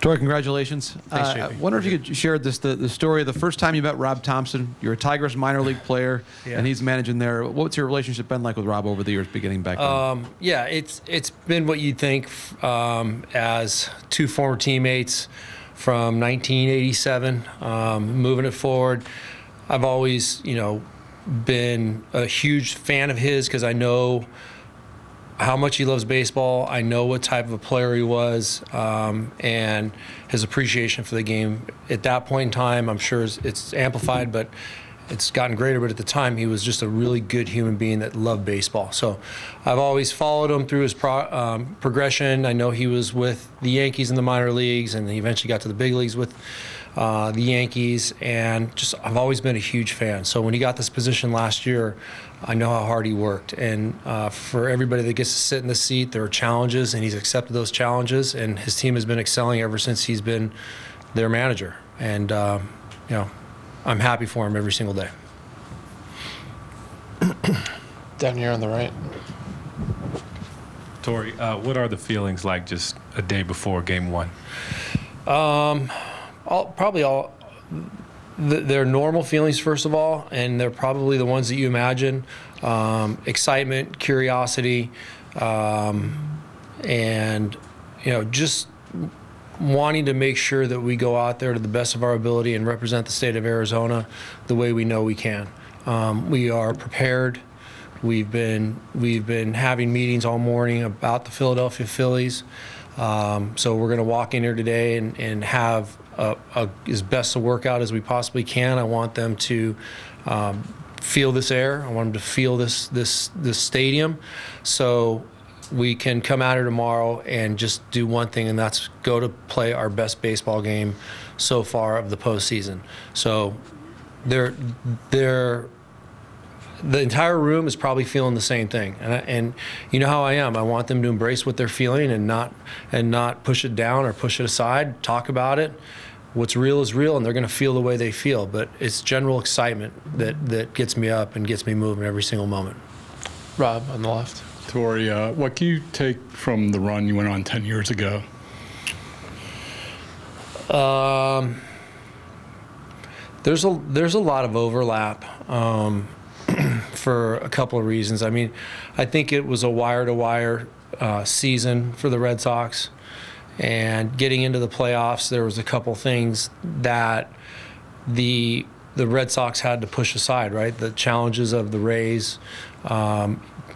Torey, congratulations. Thanks, I wonder if you could share the story of the first time you met Rob Thompson. You're a Tigers minor league player, and he's managing there. What's your relationship been like with Rob over the years, beginning back then? Yeah, it's been what you'd think as two former teammates from 1987, moving it forward. I've always, been a huge fan of his because I know how much he loves baseball. I know what type of a player he was, and his appreciation for the game. At that point in time, I'm sure it's amplified, but it's gotten greater. But at the time, he was just a really good human being that loved baseball. So I've always followed him through his progression. I know he was with the Yankees in the minor leagues, and he eventually got to the big leagues with the Yankees, and I've always been a huge fan. So when he got this position last year, I know how hard he worked. And for everybody that gets to sit in the seat, there are challenges, and he's accepted those challenges, and his team has been excelling ever since he's been their manager. And, I'm happy for him every single day. Down here on the right. Torey, what are the feelings like just a day before Game 1? They're normal feelings, first of all, and they're probably the ones that you imagine. Excitement, curiosity, and just wanting to make sure that we go out there to the best of our ability and represent the state of Arizona the way we know we can. We are prepared. We've been having meetings all morning about the Philadelphia Phillies. So we're going to walk in here today and have as best a workout as we possibly can. I want them to feel this air. I want them to feel this stadium, so we can come out here tomorrow and just do one thing, and that's go to play our best baseball game so far of the postseason. So the entire room is probably feeling the same thing, and you know how I am. I want them to embrace what they're feeling and not push it down or push it aside. Talk about it. What's real is real, and they're going to feel the way they feel. But it's general excitement that gets me up and gets me moving every single moment. Rob on the left. Torey, what can you take from the run you went on 10 years ago? There's a lot of overlap for a couple of reasons. I mean, I think it was a wire-to-wire season for the Red Sox, and getting into the playoffs, there was a couple things that the Red Sox had to push aside. Right, the challenges of the Rays.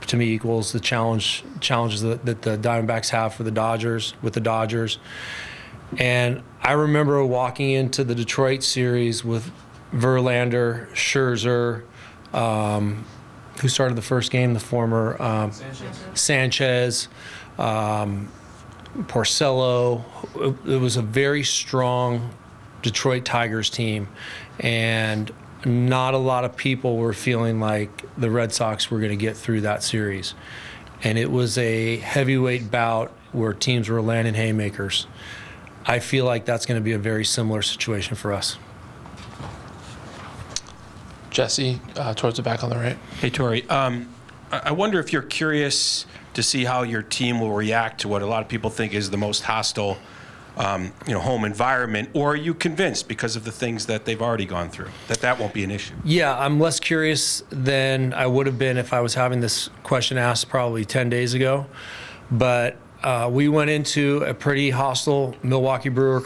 To me equals the challenges that the Diamondbacks have for the Dodgers with the Dodgers. And I remember walking into the Detroit series with Verlander, Scherzer, who started the first game, the former Sanchez, Porcello. It was a very strong Detroit Tigers team, and not a lot of people were feeling like the Red Sox were going to get through that series. And it was a heavyweight bout where teams were landing haymakers. I feel like that's going to be a very similar situation for us. Jesse, towards the back on the right. Hey, Torey. I wonder if you're curious to see how your team will react to what a lot of people think is the most hostile home environment, or are you convinced because of the things that they've already gone through that won't be an issue? Yeah, I'm less curious than I would have been if I was having this question asked probably 10 days ago. But we went into a pretty hostile Milwaukee Brewer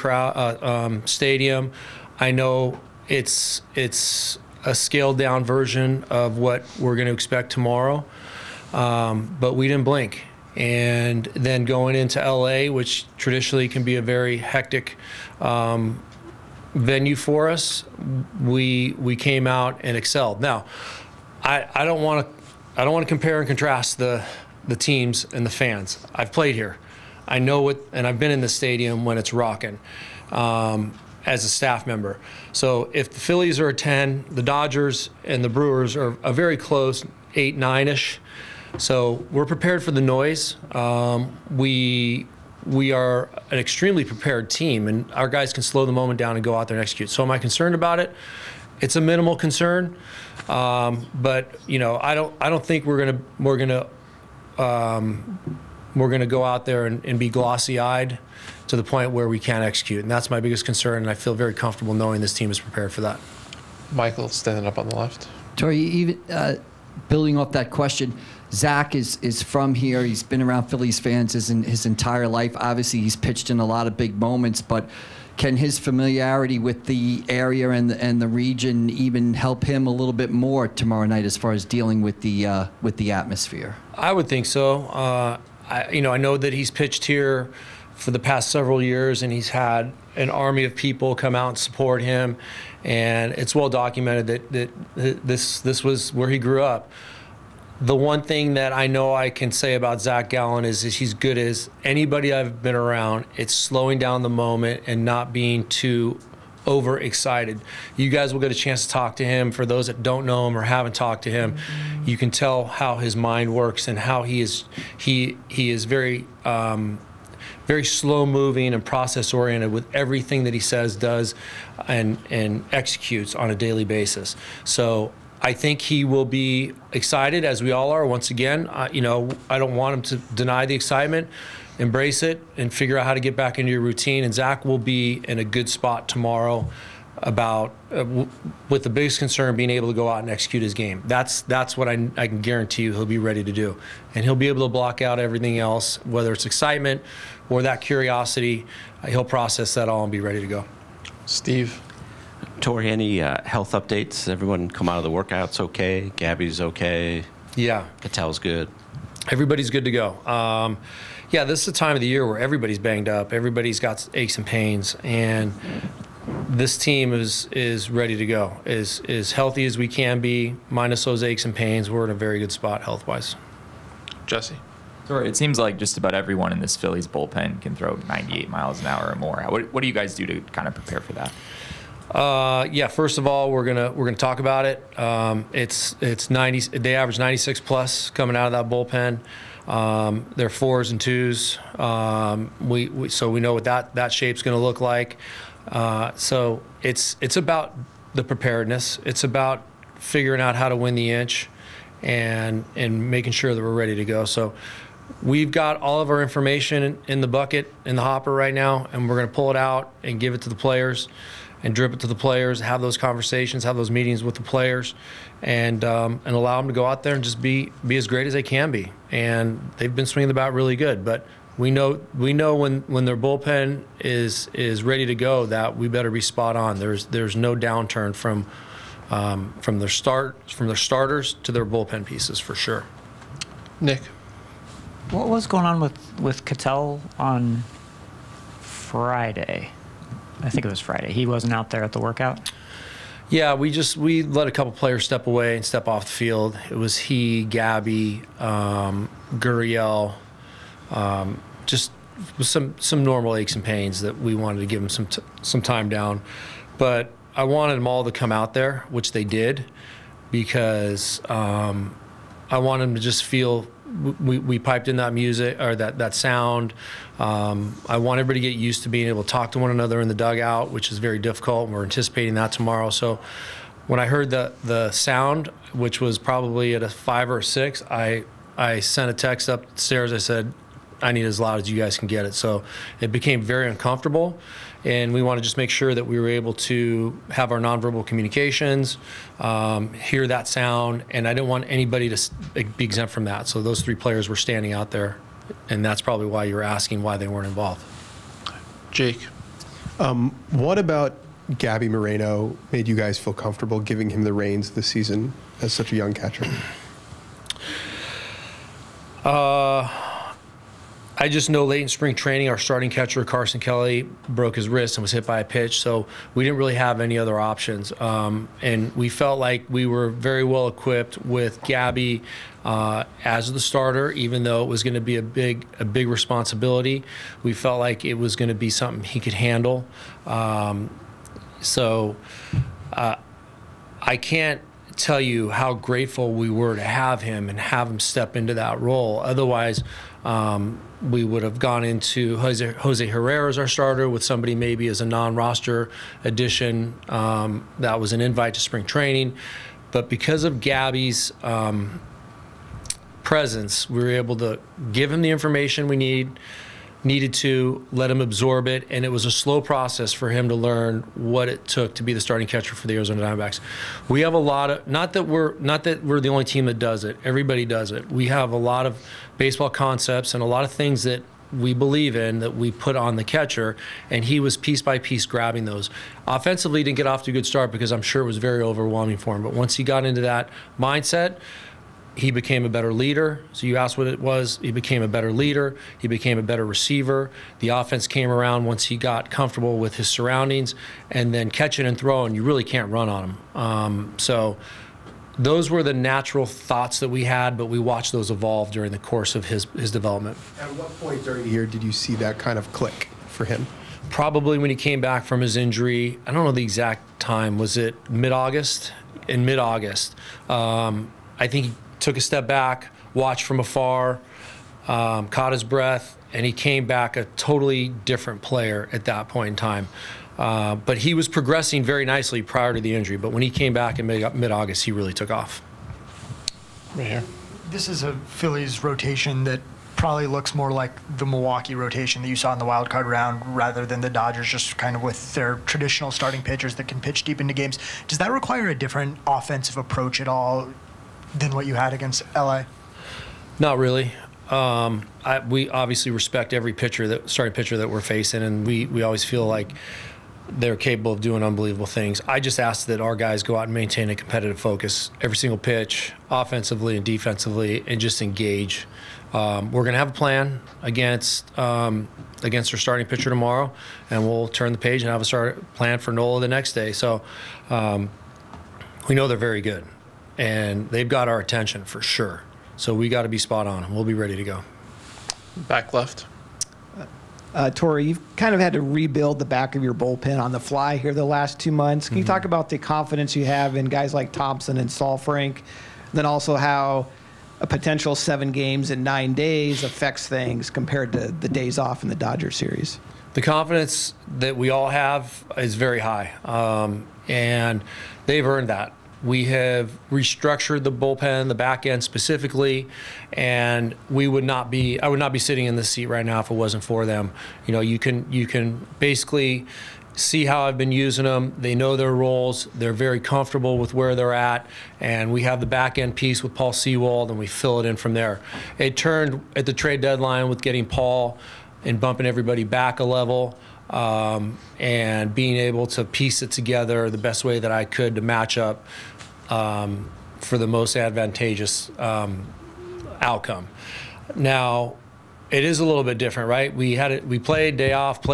stadium. I know it's a scaled down version of what we're going to expect tomorrow, but we didn't blink. And then going into LA, which traditionally can be a very hectic venue for us, we came out and excelled. Now, I don't want to compare and contrast the teams and the fans. I've played here. I know it, and I've been in the stadium when it's rocking as a staff member. So if the Phillies are a 10, the Dodgers and the Brewers are a very close 8, 9-ish. So we're prepared for the noise. We are an extremely prepared team, and our guys can slow the moment down and go out there and execute. So am I concerned about it? It's a minimal concern, but I don't think we're gonna we're going to go out there and be glossy-eyed to the point where we can't execute. And that's my biggest concern, and I feel very comfortable knowing this team is prepared for that. Michael standing up on the left. Torey, even building off that question, Zach is from here. He's been around Phillies fans his entire life. Obviously, he's pitched in a lot of big moments, but can his familiarity with the area and the region even help him a little bit more tomorrow night as far as dealing with the atmosphere? I would think so. I know that he's pitched here for the past several years, and he's had an army of people come out and support him, and it's well documented that this was where he grew up. The one thing that I know I can say about Zach Gallen is he's good as anybody I've been around. It's slowing down the moment and not being too overexcited. You guys will get a chance to talk to him. For those that don't know him or haven't talked to him, you can tell how his mind works and how he is very very slow moving and process oriented with everything that he says, does, and executes on a daily basis. So I think he will be excited, as we all are. Once again, I don't want him to deny the excitement, embrace it, and figure out how to get back into your routine. And Zach will be in a good spot tomorrow about with the biggest concern being able to go out and execute his game. That's what I can guarantee you he'll be ready to do. And he'll be able to block out everything else, whether it's excitement or that curiosity. He'll process that all and be ready to go. Steve. Torey, any health updates? Everyone come out of the workouts okay? Gabby's okay? Yeah. Catel's good? Everybody's good to go. Yeah, this is the time of the year where everybody's banged up. Everybody's got aches and pains. And this team is ready to go. As healthy as we can be, minus those aches and pains, we're in a very good spot health-wise. Jesse. Sorry, it seems like just about everyone in this Phillies bullpen can throw 98 miles an hour or more. What do you guys do to kind of prepare for that? Yeah, first of all, we're gonna talk about it. It's 90. They average 96 plus coming out of that bullpen. They're 4s and 2s. So we know what that shape's gonna look like. So it's about the preparedness. It's about figuring out how to win the inch, and making sure that we're ready to go. So we've got all of our information in the bucket, in the hopper right now, and we're gonna pull it out and give it to the players, and drip it to the players, have those conversations, have those meetings with the players, and allow them to go out there and just be as great as they can be. And they've been swinging the bat really good, but we know when their bullpen is ready to go that we better be spot on. There's no downturn from their starters to their bullpen pieces for sure. Nick. What was going on with Cattell on Friday? I think it was Friday. He wasn't out there at the workout? Yeah, we let a couple players step away and step off the field. It was he, Gabby, Gurriel, just some normal aches and pains that we wanted to give him some time down. But I wanted them all to come out there, which they did, because I wanted them to just feel we piped in that music or that sound. I want everybody to get used to being able to talk to one another in the dugout, which is very difficult. We're anticipating that tomorrow. So when I heard the sound, which was probably at a 5 or a 6, I sent a text upstairs. I said, I need as loud as you guys can get it. So it became very uncomfortable, and we want to just make sure that we were able to have our nonverbal communications, hear that sound, and I didn't want anybody to be exempt from that. So those 3 players were standing out there, and that's probably why you were asking why they weren't involved. Jake. What about Gabby Moreno made you guys feel comfortable giving him the reins this season as such a young catcher? I just know late in spring training, our starting catcher, Carson Kelly, broke his wrist and was hit by a pitch, so we didn't really have any other options. And we felt like we were very well equipped with Gabby as the starter, even though it was going to be a big responsibility. We felt like it was going to be something he could handle. So I can't tell you how grateful we were to have him and have him step into that role. Otherwise, we would have gone into Jose Herrera as our starter with somebody maybe as a non-roster addition. That was an invite to spring training. But because of Gabby's presence, we were able to give him the information we needed to, let him absorb it, and it was a slow process for him to learn what it took to be the starting catcher for the Arizona Diamondbacks. We have a lot of, not that we're the only team that does it, everybody does it. We have a lot of baseball concepts and a lot of things that we believe in that we put on the catcher, and he was piece by piece grabbing those. Offensively, he didn't get off to a good start because I'm sure it was very overwhelming for him, but once he got into that mindset, he became a better leader. So you asked what it was. He became a better leader. He became a better receiver. The offense came around once he got comfortable with his surroundings, and then catching and throwing, you really can't run on him. So those were the natural thoughts that we had, but we watched those evolve during the course of his development. At what point during the year did you see that kind of click for him? Probably when he came back from his injury. I don't know the exact time. Was it mid-August? In mid-August. I think he took a step back, watched from afar, caught his breath, and he came back a totally different player at that point in time. But he was progressing very nicely prior to the injury. But when he came back in mid-August, he really took off. Right here. This is a Phillies rotation that probably looks more like the Milwaukee rotation that you saw in the wild card round rather than the Dodgers, just kind of with their traditional starting pitchers that can pitch deep into games. Does that require a different offensive approach at all than what you had against LA? Not really. We obviously respect every starting pitcher that we're facing, and we always feel like they're capable of doing unbelievable things. I just ask that our guys go out and maintain a competitive focus every single pitch, offensively and defensively, and just engage. We're going to have a plan against our starting pitcher tomorrow, and we'll turn the page and have a plan for Nola the next day. So we know they're very good, and they've got our attention for sure. So we got to be spot on, and we'll be ready to go. Back left. Torey, you've kind of had to rebuild the back of your bullpen on the fly here the last 2 months. Can you talk about the confidence you have in guys like Thompson and Saul Frank, and then also how a potential 7 games in 9 days affects things compared to the days off in the Dodger series? The confidence that we all have is very high, and they've earned that. We have restructured the bullpen, the back end specifically, and I would not be sitting in this seat right now if it wasn't for them. You know, you can basically see how I've been using them. They know their roles. They're very comfortable with where they're at, and we have the back end piece with Paul Sewald, and we fill it in from there. It turned at the trade deadline with getting Paul and bumping everybody back a level. And being able to piece it together the best way that I could to match up for the most advantageous outcome. Now, it is a little bit different, right? We played day off,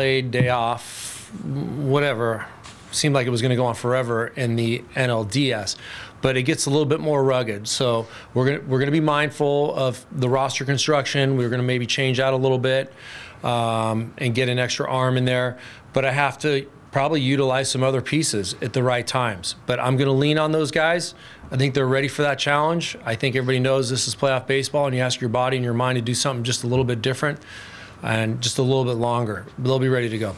whatever. Seemed like it was going to go on forever in the NLDS, but it gets a little bit more rugged. So we're going to be mindful of the roster construction. We're going to maybe change out a little bit. And get an extra arm in there. But I have to probably utilize some other pieces at the right times. But I'm going to lean on those guys. I think they're ready for that challenge. I think everybody knows this is playoff baseball, and you ask your body and your mind to do something just a little bit different and just a little bit longer. They'll be ready to go.